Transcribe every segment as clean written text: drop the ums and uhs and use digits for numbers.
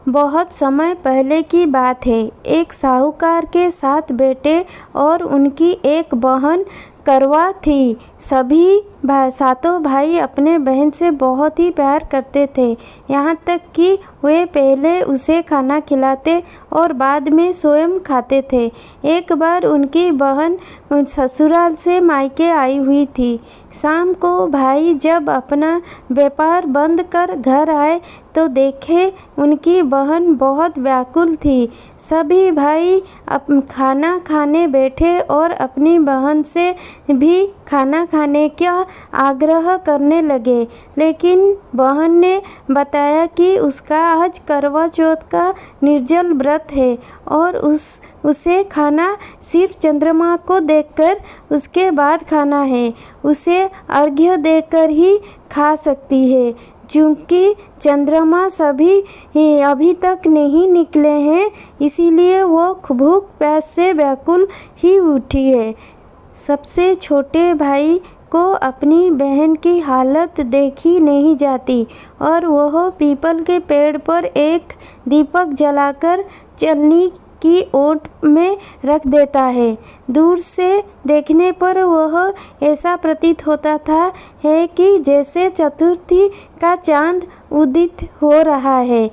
बहुत समय पहले की बात है। एक साहूकार के 7 बेटे और उनकी एक बहन करवा थी। सभी सातों भाई अपने बहन से बहुत ही प्यार करते थे, यहाँ तक कि वे पहले उसे खाना खिलाते और बाद में स्वयं खाते थे। एक बार उनकी बहन ससुराल से मायके आई हुई थी। शाम को भाई जब अपना व्यापार बंद कर घर आए तो देखे उनकी बहन बहुत व्याकुल थी। सभी भाई खाना खाने बैठे और अपनी बहन से भी खाना खाने का आग्रह करने लगे, लेकिन बहन ने बताया कि उसका आज करवा चौथ का निर्जल व्रत है और उसे खाना सिर्फ चंद्रमा को देखकर उसके बाद खाना है। उसे अर्घ्य देकर ही खा सकती है। चूँकि चंद्रमा अभी तक नहीं निकले हैं, इसीलिए वो भूख प्यास से व्याकुल ही उठी है। सबसे छोटे भाई को अपनी बहन की हालत देखी नहीं जाती और वह पीपल के पेड़ पर एक दीपक जलाकर चलनी की ओट में रख देता है। दूर से देखने पर वह ऐसा प्रतीत होता है कि जैसे चतुर्थी का चांद उदित हो रहा है।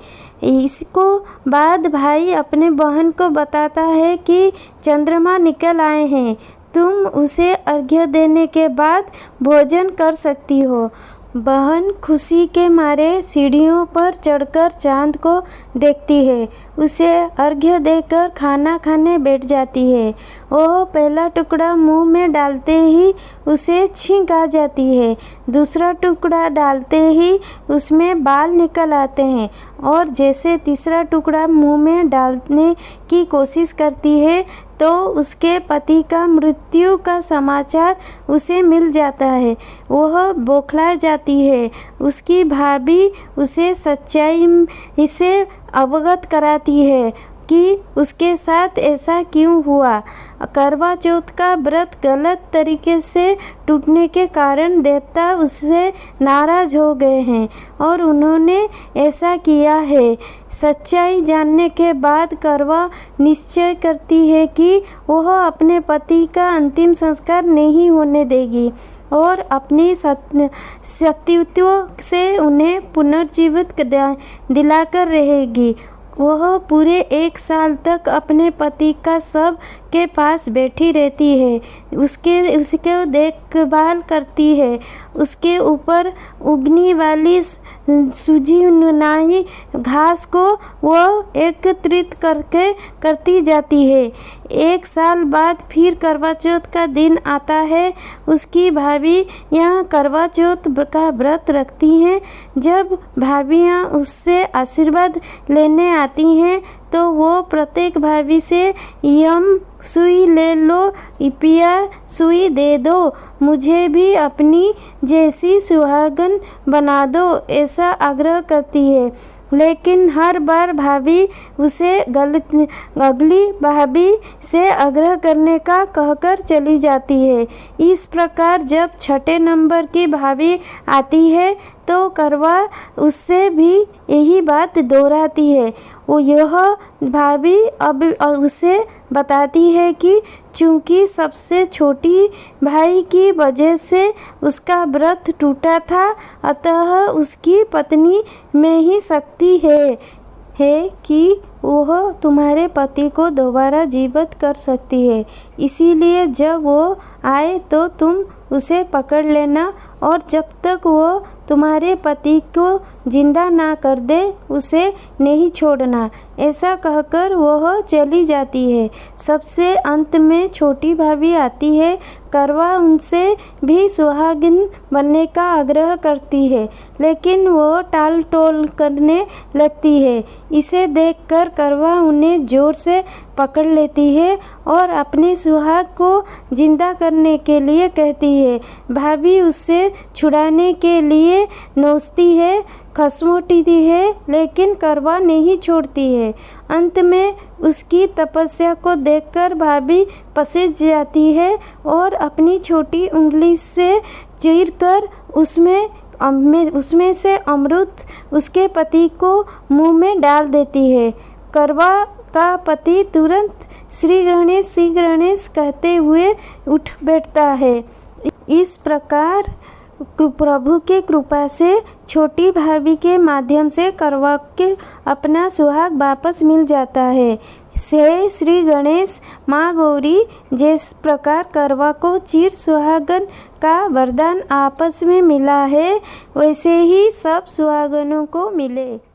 इसको बाद भाई अपने बहन को बताता है कि चंद्रमा निकल आए हैं, तुम उसे अर्घ्य देने के बाद भोजन कर सकती हो। बहन खुशी के मारे सीढ़ियों पर चढ़कर चांद को देखती है। उसे अर्घ्य देकर खाना खाने बैठ जाती है। वह पहला टुकड़ा मुंह में डालते ही उसे छींक आ जाती है। दूसरा टुकड़ा डालते ही उसमें बाल निकल आते हैं और जैसे तीसरा टुकड़ा मुंह में डालने की कोशिश करती है तो उसके पति का मृत्यु का समाचार उसे मिल जाता है। वह बौखला जाती है। उसकी भाभी उसे सच्चाई से अवगत कराती है कि उसके साथ ऐसा क्यों हुआ। करवा चौथ का व्रत गलत तरीके से टूटने के कारण देवता उससे नाराज हो गए हैं और उन्होंने ऐसा किया है। सच्चाई जानने के बाद करवा निश्चय करती है कि वह अपने पति का अंतिम संस्कार नहीं होने देगी और अपनी सतीत्व से उन्हें पुनर्जीवित दिलाकर रहेगी। वह पूरे 1 साल तक अपने पति का शव के पास बैठी रहती है, उसके देखभाल करती है, उसके ऊपर उगने वाली सूजी नुनाई घास को वह एकत्रित करती जाती है। 1 साल बाद फिर करवा चौथ का दिन आता है। उसकी भाभी यहाँ करवा चौथ का व्रत रखती हैं। जब भाभियाँ उससे आशीर्वाद लेने आती हैं तो वो प्रत्येक भाभी से यम सुई ले लो, पिया सुई दे दो, मुझे भी अपनी जैसी सुहागन बना दो, ऐसा आग्रह करती है। लेकिन हर बार भाभी उसे अगली भाभी से आग्रह करने का कहकर चली जाती है। इस प्रकार जब 6ठे नंबर की भाभी आती है तो करवा उससे भी यही बात दोहराती है। वो यह भाभी अब उसे बताती है कि चूँकि सबसे छोटी भाई की वजह से उसका व्रत टूटा था, अतः उसकी पत्नी में ही शक्ति है कि वह तुम्हारे पति को दोबारा जीवित कर सकती है। इसीलिए जब वो आए तो तुम उसे पकड़ लेना और जब तक वो तुम्हारे पति को जिंदा ना कर दे उसे नहीं छोड़ना। ऐसा कहकर वह चली जाती है। सबसे अंत में छोटी भाभी आती है। करवा उनसे भी सुहागिन बनने का आग्रह करती है, लेकिन वो टाल टोल करने लगती है। इसे देखकर करवा उन्हें जोर से पकड़ लेती है और अपने सुहाग को जिंदा करने के लिए कहती है। भाभी उससे छुड़ाने के लिए नोचती है, खसमोटती है, लेकिन करवा नहीं छोड़ती है। अंत में उसकी तपस्या को देखकर भाभी पसीज जाती है और अपनी छोटी उंगली से चीरकर उसमें उसमें से अमृत उसके पति को मुंह में डाल देती है। करवा का पति तुरंत श्री गणेश कहते हुए उठ बैठता है। इस प्रकार प्रभु के कृपा से छोटी भाभी के माध्यम से करवा के अपना सुहाग वापस मिल जाता है। से श्री गणेश, माँ गौरी, जिस प्रकार करवा को चिर सुहागन का वरदान आपस में मिला है, वैसे ही सब सुहागनों को मिले।